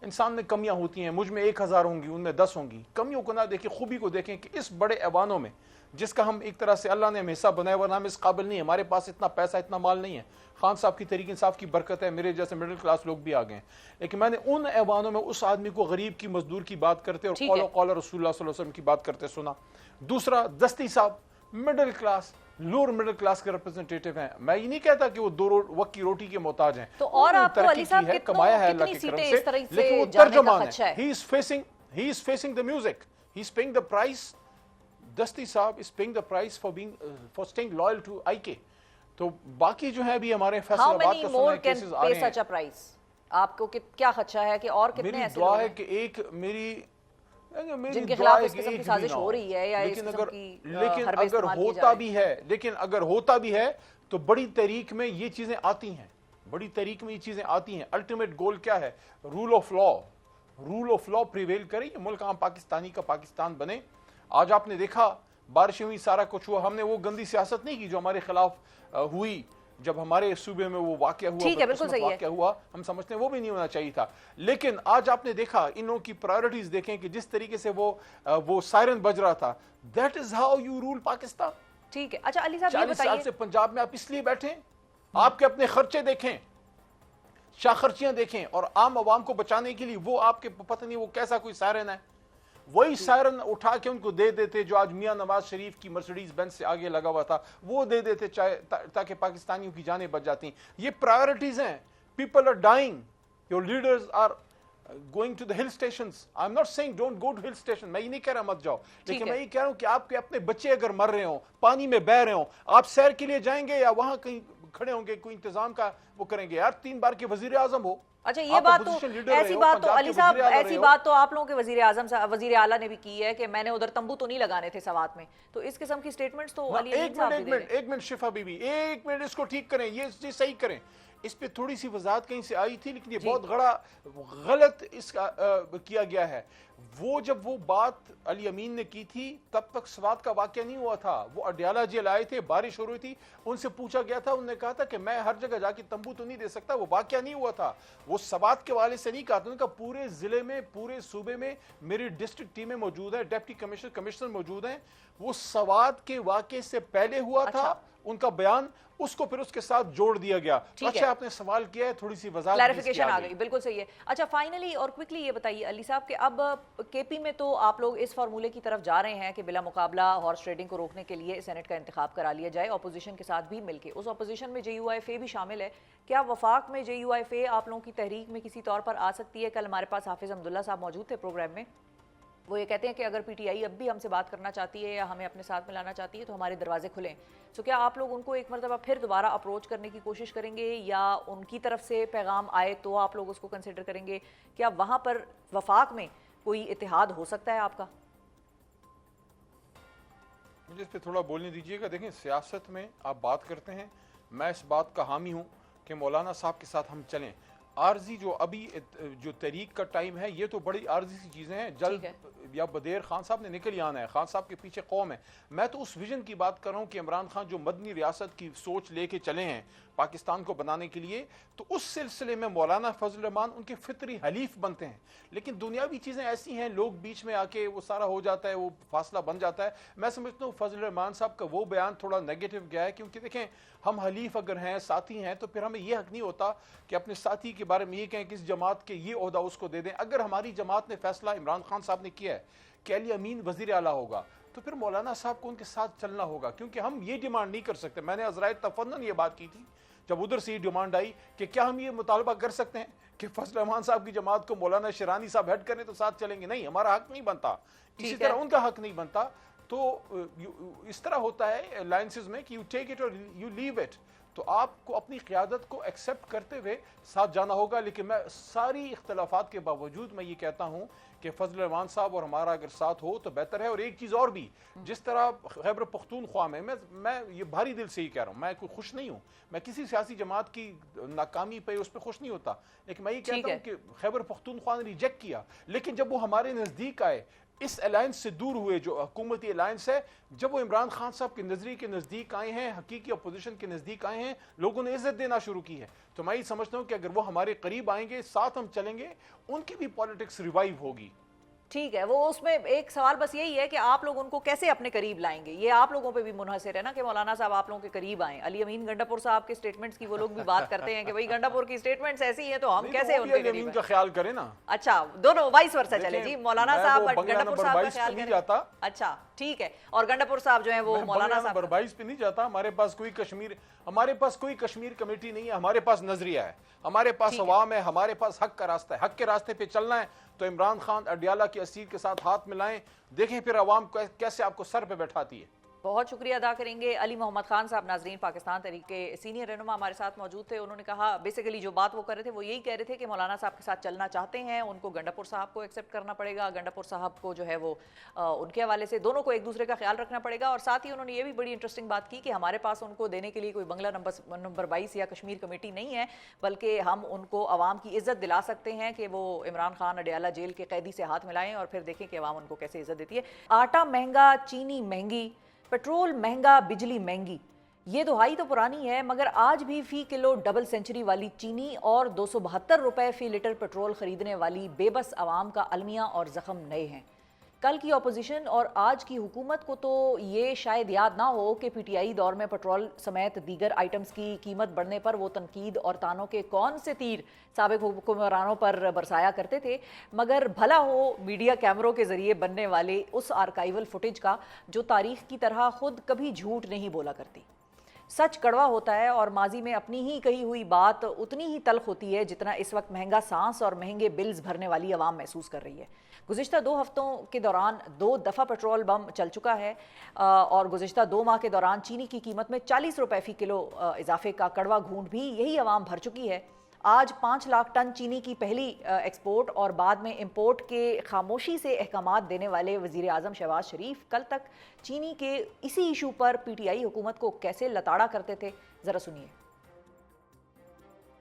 इंसान में कमियां होती हैं, मुझ में 1000 होंगी, उनमें 10 होंगी। कमियों को ना देखें, खूबी को देखें कि इस बड़े ऐवानों में, जिसका हम एक तरह से अल्लाह ने हमें हिस्सा बनाया, वरना हम इस काबिल नहीं है, हमारे पास इतना पैसा, इतना माल नहीं है। खान साहब की तहरीक इंसाफ की बरकत है, मेरे जैसे मिडिल क्लास लोग भी आ गए हैं। लेकिन मैंने उन ऐवानों में उस आदमी को गरीब की मजदूर की बात करते और कौला रसूलुल्लाह सल्लल्लाहु अलैहि वसल्लम की बात करते सुना। दूसरा, दस्ती साहब middle class, lower middle class के रिप्रेजेंटेटिव हैं। मैं ये नहीं कहता कि वो 2 वक्त की रोटी के मोहताज हैं। तो और आपको अली साहब कमाया है अल्लाह की करम से, लेकिन वो तर्जमान है। He is facing the music, he is paying the price. Dasti साहब is paying the price for staying loyal to IK. तो बाकी जो है अभी हमारे फैसलाबाद का सुना केसेस आ रहे हैं। आपको क्या खदशा है कि और कितने ऐसे दुआ है कि एक मेरी जिनके खिलाफ इस किस्म की साजिश हो रही है या लेकिन अगर होता भी है तो बड़ी तरीक में ये चीजें आती हैं, बड़ी तरीक में ये चीजें आती हैं। अल्टीमेट गोल क्या है? रूल ऑफ लॉ प्रिवेल करे, ये मुल्क आम पाकिस्तानी का पाकिस्तान बने। आज आपने देखा बारिशें हुई, सारा कुछ हुआ, हमने वो गंदी सियासत नहीं की जो हमारे खिलाफ हुई जब हमारे सूबे में वो वाकया हुआ, हम समझते हैं वो भी नहीं होना चाहिए था। लेकिन आज आपने देखा, इन लोगों की प्रायोरिटीज देखें कि जिस तरीके से वो सायरन बज रहा था, that is how you rule Pakistan. ठीक है। अच्छा अली साहब, 40 साल से पंजाब में आप इसलिए बैठे, आपके अपने खर्चे देखें, शाखर्चियां देखें, और आम आवाम को बचाने के लिए वो आपके पता नहीं वो कैसा कोई सायरन है, वही सायरन उठा के उनको दे देते जो आज मियां नवाज शरीफ की मर्सिडीज बेंज से आगे लगा हुआ था, वो दे देते ताकि पाकिस्तानियों की जानें बच जाती। ये प्रायोरिटीज हैं। People are dying, your leaders are going to the hill stations. I am not saying don't go to hill station, मैं ये नहीं कह रहा मत जाओ, लेकिन मैं ये कह रहा हूं कि आपके अपने बच्चे अगर मर रहे हो, पानी में बह रहे हो, आप सैर के लिए जाएंगे या वहां कहीं खड़े होंगे, कोई इंतजाम का वो करेंगे? यार 3 बार के वजीर आजम हो। अच्छा, ये बात तो ऐसी बात तो अली साहब, ऐसी बात तो आप लोगों के वजीर आजम वजीर आला ने भी की है कि मैंने उधर तंबू तो नहीं लगाने थे सवात में। तो इस किस्म की स्टेटमेंट्स तो अली एक मिनट शिफा बीबी, एक मिनट इसको ठीक करें, ये सही करें। इस पे थोड़ी सी वजाहत कहीं से आई थी, लेकिन ये बहुत गलत इसका किया गया है। वो जब वो बात अली अमीन ने की थी, तब तक सवात का वाकया नहीं हुआ था। वो अडयाला जेल आए थे, बारिश हो रही थी, उनसे पूछा गया था, उन्होंने कहा था कि मैं हर जगह जाके तंबू तो नहीं दे सकता। वो वाकया नहीं हुआ था, वो सवात के वाले से नहीं कहा था। उनका पूरे जिले में, पूरे सूबे में मेरी डिस्ट्रिक्ट टीमें मौजूद है, डिप्टी कमिश्नर मौजूद हैं। वो सवात के वाकये से पहले हुआ था उनका बयान, उसको फिर उसके साथ जोड़ दिया गया। अच्छा, आपने सवाल किया है, थोड़ी सी वजाहत, क्लैरिफिकेशन आ गई, बिल्कुल सही है। अच्छा, फाइनली और क्विकली ये बताइए अली साहब कि अब केपी में तो आप लोग इस फार्मूले की तरफ जा रहे हैं कि बिला मुकाबला हॉर्स ट्रेडिंग को रोकने के लिए सेनेट का इंतखाब करा लिया जाए, अपोजिशन के साथ भी मिलकर। उस अपोजिशन में JUIFA भी शामिल है। क्या वफाक में JUIFA आप लोगों की तहरीक में किसी तौर पर आ सकती है? कल हमारे पास हाफिज अब्दुल्ला साहब मौजूद थे प्रोग्राम में, वो ये कहते हैं कि अगर PTI अब भी हमसे बात करना चाहती है या हमें अपने साथ मिलाना चाहती है तो हमारे दरवाजे खुले। तो क्या आप लोग उनको एक मरतबा फिर दोबारा अप्रोच करने की कोशिश करेंगे, या उनकी तरफ से पैगाम आए तो आप लोग उसको कंसिडर करेंगे? क्या वहाँ पर वफाक में कोई इत्तेहाद हो सकता है आपका? मुझे इस पर थोड़ा बोलने दीजिएगा। देखें, सियासत में आप बात करते हैं, मैं इस बात का हामी हूँ कि मौलाना साहब के साथ हम चलें। आर्जी जो अभी जो तहरीक का टाइम है, ये तो बड़ी आर्जी सी चीज़ें हैं, जल्द या बदेर खान साहब ने निकल ही आना है। खान साहब के पीछे कौम है। मैं तो उस विजन की बात कर रहा हूँ कि इमरान खान जो मदनी रियासत की सोच लेके चले हैं पाकिस्तान को बनाने के लिए, तो उस सिलसिले में मौलाना फजल रहमान उनके फितरी हलीफ बनते हैं। लेकिन दुनियावी चीज़ें ऐसी हैं, लोग बीच में आके वो सारा हो जाता है, वो फासला बन जाता है। मैं समझता हूँ फजल रहमान साहब का वो बयान थोड़ा नेगेटिव गया है, क्योंकि देखें, हम हलीफ अगर हैं, साथी हैं, तो फिर हमें ये हक नहीं होता कि अपने साथी के बारे में ये कहें कि इस जमात के ये ओहदा उसको दे दें। अगर हमारी जमात ने फैसला इमरान खान साहब ने किया है कि अली अमीन वजीर आला होगा, तो फिर मौलाना साहब को उनके साथ चलना होगा, क्योंकि हम ये डिमांड नहीं कर सकते। मैंने अज़राए तफन्नुन ये बात की थी जब उधर से ये डिमांड आई कि क्या हम ये मुतालबा कर सकते हैं कि फजल रहमान साहब की जमात को मौलाना शिरानी साहब हेड करें तो साथ चलेंगे? नहीं, हमारा हक नहीं बनता, इसी तरह उनका हक नहीं बनता। तो इस तरह होता है अलायंसेस में कि यू टेक इट और यू लीव इट। तो आपको अपनी क़ियादत को एक्सेप्ट करते हुए साथ जाना होगा। लेकिन मैं सारी इख्तलाफात के बावजूद मैं ये कहता हूँ कि फजल रहमान साहब और हमारा अगर साथ हो तो बेहतर है। और एक चीज़ और भी, जिस तरह खैबर पख्तूनख्वा में मैं ये भारी दिल से ही कह रहा हूँ, मैं कोई खुश नहीं हूँ, मैं किसी सियासी जमात की नाकामी पे उस पर खुश नहीं होता, लेकिन मैं ये कहता हूँ कि खैबर पख्तूनख्वा ने रिजेक्ट किया, लेकिन जब वो हमारे नज़दीक आए, इस अलायंस से दूर हुए, जो हुकूमती अलायंस है, जब वो इमरान खान साहब के नजरिए के नज़दीक आए हैं, हकीकी अपोजिशन के नज़दीक आए हैं, लोगों ने इज्जत देना शुरू की है। तो मैं ये समझता हूँ कि अगर वो हमारे करीब आएंगे, साथ हम चलेंगे, उनकी भी पॉलिटिक्स रिवाइव होगी। ठीक है, वो उसमें एक सवाल बस यही है कि आप लोग उनको कैसे अपने करीब लाएंगे। ये आप लोगों पे भी मुनहसर है ना कि मौलाना साहब आप लोगों के करीब आए। अली अमीन गंडापुर साहब के स्टेटमेंट्स की वो लोग भी बात करते हैं कि भाई गंडापुर की स्टेटमेंट्स ऐसी हैं तो हम कैसे उनके करीब का ख्याल करें ना। अच्छा, दोनों वाइस वर्सा चले जी, मौलाना साहब गंडापुर साहब का ख्याल नहीं जाता। अच्छा ठीक है, और गंडापुर साहब जो है वो मौलाना साहब नंबर 22 पे नहीं जाता। हमारे पास कोई कश्मीर कमेटी नहीं है, हमारे पास नजरिया है, हमारे पास अवाम है, हमारे पास हक का रास्ता है। हक के रास्ते पे चलना है तो इमरान खान अडियाला की असीर के साथ हाथ मिलाएं, देखें फिर अवाम कैसे आपको सर पे बैठाती है। बहुत शुक्रिया अदा करेंगे अली मोहम्मद खान साहब। नाजरीन, पाकिस्तान तहरीक के सीनियर रहनुमा हमारे साथ मौजूद थे। उन्होंने कहा, बेसिकली जो बात वो कर रहे थे वो यही कह रहे थे कि मौलाना साहब के साथ चलना चाहते हैं, उनको गंडापुर साहब को एक्सेप्ट करना पड़ेगा, गंडापुर साहब को जो है वो उनके हवाले से दोनों को एक दूसरे का ख्याल रखना पड़ेगा। और साथ ही उन्होंने ये भी बड़ी इंटरेस्टिंग बात की कि हमारे पास उनको देने के लिए कोई बंगला नंबर 22 या कश्मीर कमेटी नहीं है, बल्कि हम उनको अवाम की इज्जत दिला सकते हैं कि वो इमरान खान अडियाला जेल के कैदी से हाथ मिलाएं और फिर देखें कि अवाम उनको कैसे इज्जत देती है। आटा महंगा, चीनी महंगी, पेट्रोल महंगा, बिजली महंगी, ये दुहाई तो पुरानी है, मगर आज भी फी किलो डबल सेंचुरी वाली चीनी और 272 रुपए फी लीटर पेट्रोल खरीदने वाली बेबस आवाम का अलमिया और जख्म नए हैं। कल की अपोजिशन और आज की हुकूमत को तो ये शायद याद ना हो कि पीटीआई दौर में पेट्रोल समेत दीगर आइटम्स की कीमत बढ़ने पर वो तनकीद और तानों के कौन से तीर साबिक हुक्मरानों पर बरसाया करते थे, मगर भला हो मीडिया कैमरों के जरिए बनने वाले उस आर्काइवल फुटेज का जो तारीख की तरह खुद कभी झूठ नहीं बोला करती। सच कड़वा होता है और माजी में अपनी ही कही हुई बात उतनी ही तल्ख होती है जितना इस वक्त महंगा सांस और महंगे बिल्स भरने वाली आवाम महसूस कर रही है। गुज़िश्ता 2 हफ्तों के दौरान 2 दफ़ा पेट्रोल बम चल चुका है और गुज़िश्ता 2 माह के दौरान चीनी की कीमत में 40 रुपए फ़ी किलो इजाफे का कड़वा घूंट भी यही आवाम भर चुकी है। आज 5 लाख टन चीनी की पहली एक्सपोर्ट और बाद में इंपोर्ट के खामोशी से अहकामात देने वाले वज़ीर आज़म शहबाज शरीफ कल तक चीनी के इसी इशू पर पीटीआई हुकूमत को कैसे लताड़ा करते थे, ज़रा सुनिए।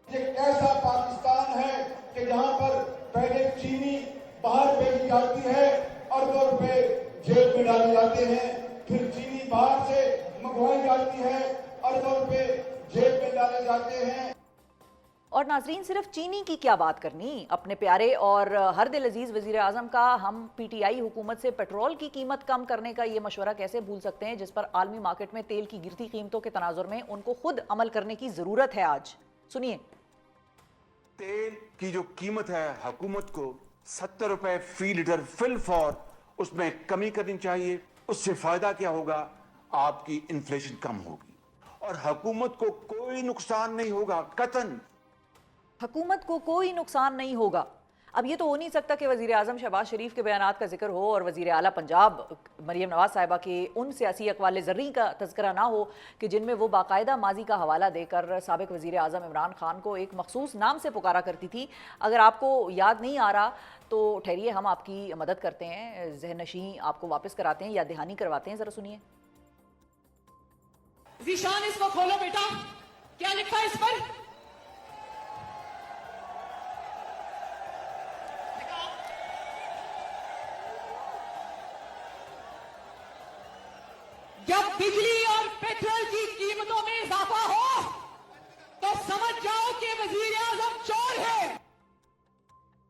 एक ऐसा पाकिस्तान है कि जहां पर पहले चीनी बाहर भेजी जाती है, अरबों रुपए जेब में डाले जाते हैं, फिर चीनी बाहर से मंगवाई जाती है, अरबों रुपए जेब में डाले जाते हैं। और नाजरीन, सिर्फ चीनी की क्या बात करनी, अपने प्यारे और हर दिल अजीज वजीर आजम का हम पीटीआई हुकूमत से पेट्रोल की कीमत कम करने का ये मशवरा कैसे भूल सकते हैं, जिस पर आलमी मार्केट में तेल की गिरती कीमतों के तनाजुर में उनको खुद अमल करने की जरूरत है। आज सुनिए। तेल की जो कीमत है हुकूमत को 70 रुपए फी लीटर फिल फॉर, उसमें कमी करनी चाहिए। उससे फायदा क्या होगा, आपकी इन्फ्लेशन कम होगी और हुकूमत को कोई नुकसान नहीं होगा। कतन हुकूमत को कोई नुकसान नहीं होगा। अब ये तो हो नहीं सकता कि वज़ीर आज़म शहबाज शरीफ के बयानात का जिक्र हो और वज़ीर आला पंजाब मरीम नवाज़ साहिबा के उन सियासी अक़वाल ज़र्री का तज़किरा ना हो कि जिनमें वो बाकायदा माजी का हवाला देकर साबिक़ वज़ीर आज़म इमरान खान को एक मखसूस नाम से पुकारा करती थी। अगर आपको याद नहीं आ रहा तो ठहरिए, हम आपकी मदद करते हैं, ज़हन नशीं आपको वापस कराते हैं, याद दहानी करवाते हैं। ज़रा सुनिए। ज़ीशान, इसको खोलो बेटा, क्या लिखा है इस पर? जब बिजली और पेट्रोल की कीमतों में इजाफा हो तो समझ जाओ कि वजीर आजम चोर है।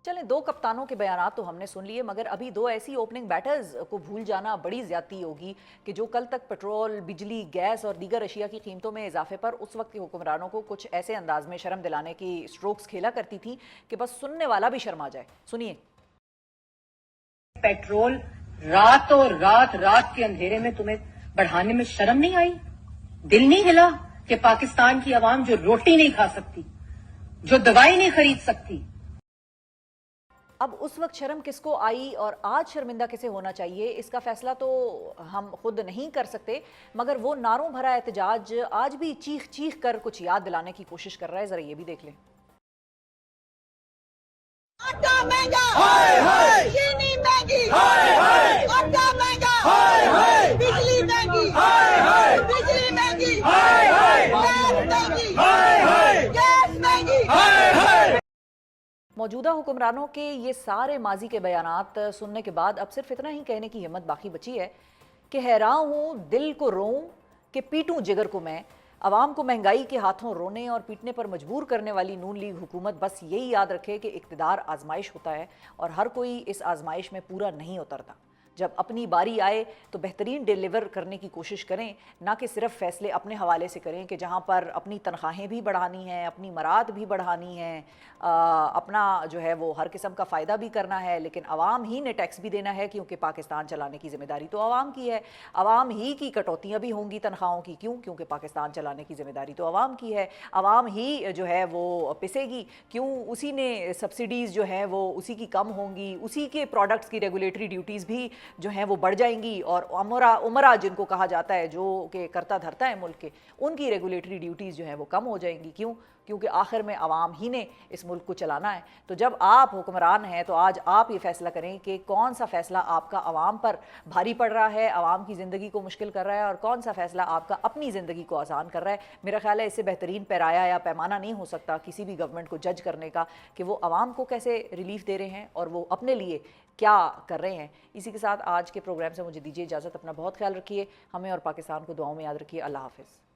चलें, दो कप्तानों के बयानात तो हमने सुन लिए, मगर अभी दो ऐसी ओपनिंग बैटर्स को भूल जाना बड़ी ज्यादती होगी कि जो कल तक पेट्रोल, बिजली, गैस और दीगर अशिया की कीमतों में इजाफे पर उस वक्त के हुक्मरानों को कुछ ऐसे अंदाज में शर्म दिलाने की स्ट्रोक्स खेला करती थी कि बस सुनने वाला भी शर्मा जाए। सुनिए। पेट्रोल रात के अंधेरे में तुम्हें बढ़ाने में शर्म नहीं आई? दिल नहीं हिला कि पाकिस्तान की आवाम जो रोटी नहीं खा सकती, जो दवाई नहीं खरीद सकती। अब उस वक्त शर्म किसको आई और आज शर्मिंदा किसे होना चाहिए, इसका फैसला तो हम खुद नहीं कर सकते, मगर वो नारों भरा एहतजाज आज भी चीख चीख कर कुछ याद दिलाने की कोशिश कर रहा है। जरा ये भी देख लें। आटा महंगा, हाय हाय, चीनी महंगी, हाय हाय, आटा महंगा, हाय हाय, बिजली महंगी, हाय हाय, बिजली महंगी, हाय हाय, गैस महंगी, हाय हाय, गैस महंगी, हाय हाय। मौजूदा हुक्मरानों के ये सारे माजी के बयानात सुनने के बाद अब सिर्फ इतना ही कहने की हिम्मत बाकी बची है कि हैरान हूँ, दिल को रोऊं कि पीटूं जिगर को मैं। अवाम को महंगाई के हाथों रोने और पीटने पर मजबूर करने वाली नून लीग हुकूमत बस यही याद रखे कि इक़्तिदार आजमाइश होता है और हर कोई इस आजमाइश में पूरा नहीं उतरता। जब अपनी बारी आए तो बेहतरीन डिलीवर करने की कोशिश करें, ना कि सिर्फ फैसले अपने हवाले से करें कि जहाँ पर अपनी तनख्वाहें भी बढ़ानी हैं, अपनी मराद भी बढ़ानी हैं, अपना जो है वो हर किस्म का फ़ायदा भी करना है, लेकिन आवाम ही ने टैक्स भी देना है क्योंकि पाकिस्तान चलाने की ज़िम्मेदारी तो आवाम की है। आवाम ही की कटौतियाँ भी होंगी तनख्वाहों की, क्यों? क्योंकि पाकिस्तान चलाने की ज़िम्मेदारी तो आवाम की है। आवाम ही जो है वो पिसेगी, क्यों? उसी ने सब्सिडीज़ जो हैं वो उसी की कम होंगी, उसी के प्रोडक्ट्स की रेगुलेटरी ड्यूटीज़ भी जो हैं वो बढ़ जाएंगी और उमरा जिनको कहा जाता है, जो कि करता धरता है मुल्क के, उनकी रेगुलेटरी ड्यूटीज़ जो हैं वो कम हो जाएंगी। क्यों? क्योंकि आखिर में आवाम ही ने इस मुल्क को चलाना है। तो जब आप हुक्मरान हैं तो आज आप ये फैसला करें कि कौन सा फ़ैसला आपका आवाम पर भारी पड़ रहा है, आवाम की ज़िंदगी को मुश्किल कर रहा है, और कौन सा फ़ैसला आपका अपनी ज़िंदगी को आसान कर रहा है। मेरा ख्याल है इससे बेहतरीन पैराया या पैमाना नहीं हो सकता किसी भी गवर्नमेंट को जज करने का कि वो आवाम को कैसे रिलीफ दे रहे हैं और वो अपने लिए क्या कर रहे हैं। इसी के साथ आज के प्रोग्राम से मुझे दीजिए इजाज़त। अपना बहुत ख्याल रखिए, हमें और पाकिस्तान को दुआओं में याद रखिए। अल्लाह हाफ़िज़।